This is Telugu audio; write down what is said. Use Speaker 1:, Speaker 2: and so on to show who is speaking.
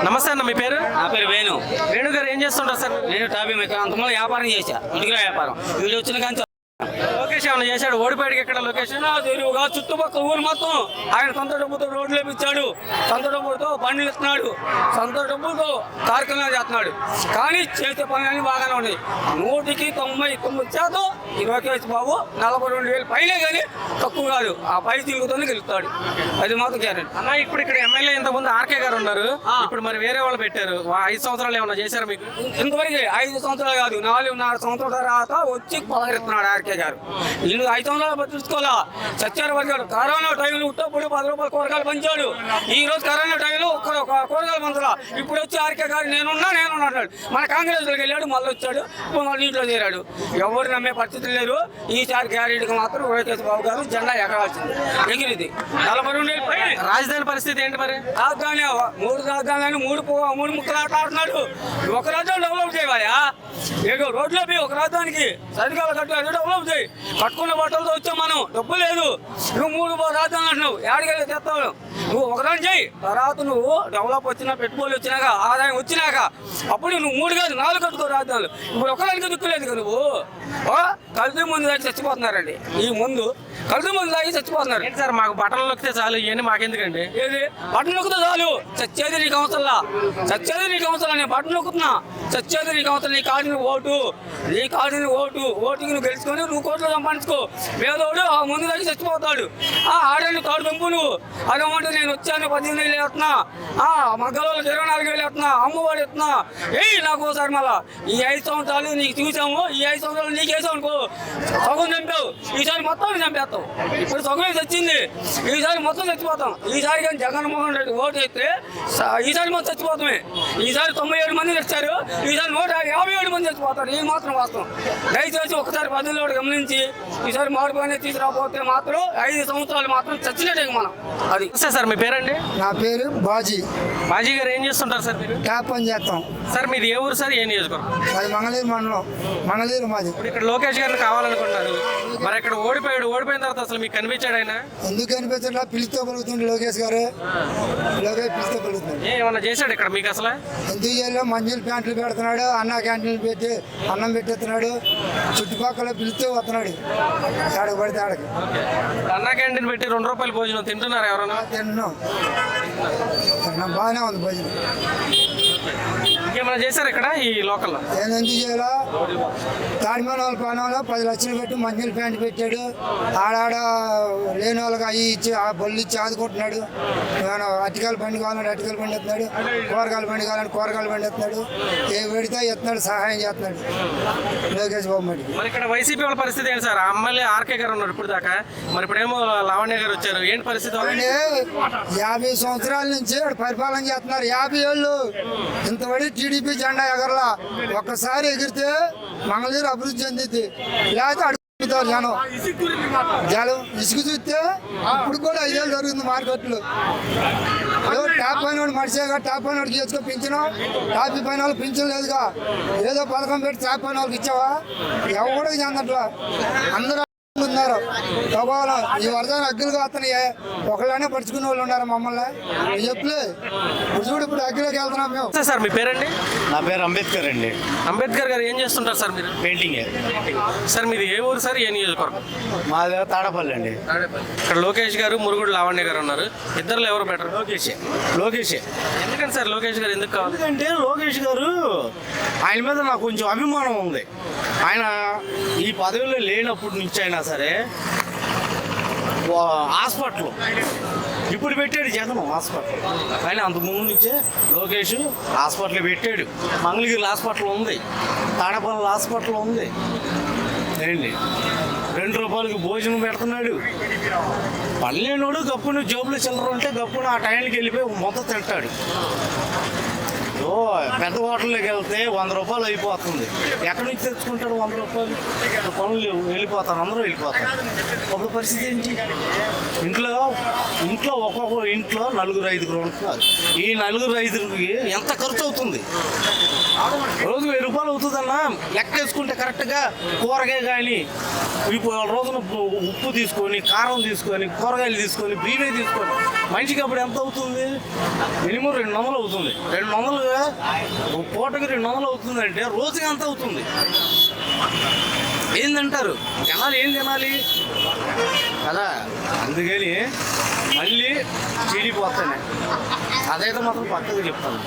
Speaker 1: నమస్తే అన్న, మీ పేరు?
Speaker 2: నా పేరు వేణు.
Speaker 1: వేణు గారు ఏం చేస్తుంటారు సార్?
Speaker 2: నేను టాపీ మెకానిక్. అంతకుముందు వ్యాపారం చేశా, ఇంటికి వ్యాపారం. వీళ్ళు వచ్చిన కానీ
Speaker 1: లోకేష్ ఏమన్నా చేశాడు? ఓడిపోయాడు ఎక్కడ లొకేషన్?
Speaker 2: తిరుగుగా చుట్టుపక్కల ఊరు మొత్తం ఆయన సొంత డబ్బుతో రోడ్లు వేపించాడు, సొంత డబ్బులతో బండ్లు ఇస్తున్నాడు, సొంత డబ్బులతో కార్యక్రమాలు చేస్తున్నాడు. కానీ చేసే పనులన్నీ బాగానే ఉన్నాయి. 100% ఈ లోకేష్ బాబు 42,000 పైనే కానీ తక్కువ కాదు. ఆ పై తిరుగుతూనే గెలుస్తాడు, అది మాత్రం గ్యారెంటీ.
Speaker 1: అన్న ఇప్పుడు ఇక్కడ ఎమ్మెల్యే ఇంతకుముందు ఆర్కే గారు ఉన్నారు, ఇప్పుడు మరి వేరే వాళ్ళు పెట్టారు. 5 సంవత్సరాలు ఏమన్నా చేశారు మీకు?
Speaker 2: ఇంతవరకు 5 సంవత్సరాలు కాదు, 4.5 సంవత్సరాల తర్వాత వచ్చి పలకరిస్తున్నాడు ఆర్కే గారు. వీళ్ళు 5 సంవత్సరాలు పట్టించుకోవాలా. సత్యారు వర్గాడు కరోనా టైంలో ఉట్టప్పుడు 10 రూపాయలు కూరగాయలు పంచాడు. ఈ రోజు కరోనా టైంలో కూరగాయలు పంచలా. ఇప్పుడు వచ్చి ఆర్కే గారు నేనున్నా అన్నాడు. మన కాంగ్రెస్లోకి వెళ్ళాడు, మళ్ళీ వచ్చాడు, మళ్ళీ ఇంట్లో చేరాడు. ఎవరు నమ్మే పరిస్థితి లేరు. ఈసారి గ్యారెంటీకి మాత్రం లోకేష్ బాబు గారు జెండా ఎగరాల్సింది, ఎగిరిది. 42,000 పైన.
Speaker 1: రాజధాని పరిస్థితి ఏంటి మరి?
Speaker 2: రాజధాని 3 రాజధానులని 3 ముక్కలు ఆడుతున్నాడు. ఒక రాజధాని డెవలప్ చేయవా? ఏదో రోడ్లో పోయి ఒక రాజధానికి సరికాల కట్టాలి, డెవలప్ చేయి. కట్టుకున్న బట్టలతో వచ్చాం మనం, డబ్బు లేదు. నువ్వు 3 రాజధానులు అంటున్నావు, ఏడకెళ్ళి తెస్తావు. నువ్వు ఒక రాజు చేయి, తర్వాత నువ్వు డెవలప్ వచ్చినా, పెట్టుబడులు వచ్చినాక, ఆదాయం వచ్చినాక అప్పుడు నువ్వు 3 కాదు 4 కట్టుకో రాజధానులు. ఇప్పుడు ఒకదానికి దిక్కులేదు కదా. నువ్వు కల్తీ ముందు దాగి చచ్చిపోతున్నారండి. ఈ ముందు కల్తీ ముందు దాగి చచ్చిపోతున్నారు.
Speaker 1: ఏంటి సార్, మాకు బట్టలు నొక్కితే చాలు, ఇవన్నీ మాకెందుకండి?
Speaker 2: ఏది బట్టలు నొక్కుతా చాలు, చచ్చేది నీకు అవసరంలా. చచ్చేది నీకు అవసరం. నేను బట్టలు నొక్కుతున్నా, చచ్చేది నీకు అవసరం. నీ కాడిని ఓటు, నీ కాడిని ఓటుకి నువ్వు గెలుచుకొని నువ్వు కోట్లు సంపాదించుకో. పేదోడు ఆ ముందు దాకా చచ్చిపోతాడు. ఆడని తాడు పెంపు నువ్వు అదేమంటే నేను వచ్చాను 18,000 వేస్తున్నా, మగ్గలలో 24,000 వేస్తున్నా, అమ్మవాడు ఎత్తున్నా. నాకు ఒకసారి మళ్ళా ఈ 5 సంవత్సరాలు నీకు చూసాము, ఈ 5 సంవత్సరాలు నీకు వేసావు అనుకో, సగం చంపావు. ఈసారి మొత్తం చంపేస్తావు. ఇప్పుడు సగం చచ్చింది, ఈసారి మొత్తం చచ్చిపోతాం. ఈసారి కానీ జగన్మోహన్ రెడ్డి ఓటు వేస్తే ఈసారి మొత్తం చచ్చిపోతామే. ఈసారి 97 మంది తెచ్చారు, ఈసారి 157 మంది చచ్చిపోతారు. ఈ మాత్రం వాస్తవం. దయచేసి ఒకసారి ప్రజల్లో గమనించి ఈసారి మార్పుగానే తీసుకురాకపోతే మాత్రం 5 సంవత్సరాలు మాత్రం చచ్చినట్టే మనం. అది
Speaker 1: సార్ మీ పేరండి?
Speaker 3: నా పేరు బాజీ.
Speaker 1: బాజీ గారు ఏం చేస్తుంటారు సార్ మీరు?
Speaker 3: ట్యాప్ పని చేస్తాం
Speaker 1: సార్. మీది ఏ ఊరు సార్, ఏ నియోజకవర్గం?
Speaker 3: అది మంగళగిరి మండలం, మంగళగిరి మాది.
Speaker 1: ఇప్పుడు ఇక్కడ లోకేష్ గారిని కావాలనుకుంటున్నారు, మరి ఇక్కడ ఓడిపోయిన తర్వాత అసలు మీకు కనిపించాడు ఆయన?
Speaker 3: ఎందుకు కనిపించట్లా? పిలిస్తే పలుకుతుంది లోకేష్ గారు. లోకేష్ పిలిస్తే పలుకుతుంది.
Speaker 1: ఏమన్నా చేశాడు ఇక్కడ మీకు అసలు?
Speaker 3: ఎందుకు చేయాలో మంజులు ప్యాంట్లు పెడుతున్నాడు, అన్న క్యాంటీన్లు పెట్టి అన్నం పెట్టేస్తున్నాడు. చుట్టుపక్కల పిలిస్తే వస్తున్నాడు, ఆడకు పడితే ఆడకి.
Speaker 1: అన్న క్యాంటీన్ పెట్టి 2 రూపాయలు భోజనం తింటున్నారు ఎవరన్నా?
Speaker 3: తిన్నాం, బాగానే ఉంది భోజనం.
Speaker 1: ఇంకేమైనా చేశారు ఇక్కడ ఈ లోకల్లో?
Speaker 3: నేను ఎందుకు చేయాలా? తాడిమైన వాళ్ళ పానంలో 10 లక్షలు పెట్టి మంజులు ప్యాంట్ పెట్టాడు. ఆడాడ లేని వాళ్ళకి అవి ఇచ్చి ఆ బొల్లు ఇచ్చి ఆదుకుంటున్నాడు. అరటికాయల బండి కావాలంటే అరటికాయల బండి ఎత్తున్నాడు, కూరగాయల బండి కావాలంటే కూరగాయల బండి ఎత్తున్నాడు. ఏ పెడితే ఎత్తున్నాడు, సహాయం చేస్తున్నాడు లోకేష్ బాబు.
Speaker 1: మరి ఇక్కడ వైసీపీ వాళ్ళ పరిస్థితి ఏంటి సార్? ఎమ్మెల్యే ఆర్కే గారు ఉన్నారు ఇప్పుడు దాకా, మరి ఇప్పుడేమో లావణ్య గారు వచ్చారు, ఏంటి పరిస్థితి?
Speaker 3: 50 సంవత్సరాల నుంచి పరిపాలన చేస్తున్నారు. 50 ఏళ్ళు ఇంతవరకు టీడీపీ జెండా ఎగరలా. ఒక్కసారి ఎగిరితే మంగళగిరి అభివృద్ధి చెందింది, లేకపోతే అడుగుతారు జనం. ఇసుకు చూస్తే ఇప్పుడు కూడా 5 ఏళ్ళు జరుగుతుంది మార్కెట్లు. ట్యాప్ పైన మడిసేగా ట్యాప్ పైన చేసుకొని పింఛను, ట్యాప్ పైన వాళ్ళు పింఛన్ లేదుగా. ఏదో పథకం పెట్టి ట్యాప్ పైన వాళ్ళకి ఇచ్చావా? ఎవరు చెందట్లా, అందరూ ఉన్నారు. ఈ వరద అగ్గులుగా వస్తున్నాయి, ఒకళ్ళనే పడుచుకునే వాళ్ళు ఉన్నారు. మమ్మల్ని చెప్పలే చూడు, ఇప్పుడు అగ్గులోకి వెళ్తున్నాం మేము.
Speaker 1: సార్ మీ పేరండి?
Speaker 4: నా పేరు అంబేద్కర్ అండి.
Speaker 1: అంబేద్కర్ గారు ఏం చేస్తుంటారు సార్ మీరు?
Speaker 4: Painting
Speaker 1: sir. మీది ఏ ఊరు సార్, ఏ నియోజకవర్గం?
Speaker 4: మాది తాడపల్లి అండి.
Speaker 1: ఇక్కడ లోకేష్ గారు, మురుగుడు లావణ్య గారు ఉన్నారు, ఇద్దరులో ఎవరు బెటర్?
Speaker 4: లోకేష్.
Speaker 1: ఎందుకంటే సార్ లోకేష్ గారు ఎందుకు కావాలి?
Speaker 4: ఎందుకంటే లోకేష్ గారు ఆయన మీద నాకు కొంచెం అభిమానం ఉంది. ఆయన ఈ పదవిలో లేనప్పటి నుంచి అయినా సరే హాస్పిటల్ ఇప్పుడు పెట్టాడు జగన్ హాస్పిటల్. కానీ అంతకుముందు నుంచే లోకేష్ హాస్పిటల్ పెట్టాడు. మంగళగిరి హాస్పిటల్ ఉంది, తాడపల్లి హాస్పిటల్ ఉంది. ఏంటి 2 రూపాయలకి భోజనం పెడుతున్నాడు. పల్లెనోడు గప్పున జోబులో చిల్లర ఉంటే గప్పున ఆ టైంకి వెళ్ళిపోయి మొత్తం తింటాడు. పెద్ద హోటల్లోకి వెళ్తే 100 రూపాయలు అయిపోతుంది. ఎక్కడి నుంచి తెచ్చుకుంటాడు 100 రూపాయలు? పనులు లేవు, వెళ్ళిపోతారు, అందరూ వెళ్ళిపోతారు. అప్పుడు పరిస్థితి ఏంటి? ఇంట్లో ఒక్కొక్క ఇంట్లో 4-5 ఉంటున్నారు. ఈ 4-5కి ఎంత ఖర్చు అవుతుంది? రోజు 1000 రూపాయలు అవుతుందన్నా లెక్క వేసుకుంటే కరెక్ట్గా. కూరగాయ కానీ రోజున ఉప్పు తీసుకొని, కారం తీసుకొని, కూరగాయలు తీసుకొని, బియ్యమే తీసుకొని మనిషికి అప్పుడు ఎంత అవుతుంది? మినిమం 200 అవుతుంది. 200 పూటకి 200 అవుతుంది అంటే రోజుకి ఎంత అవుతుంది? ఏం తింటారు జనాలు? ఏం తినాలి కదా? అందుకని మళ్ళీ చెడిపోతానే. అదైతే మాత్రం పక్కకు చెప్తాను.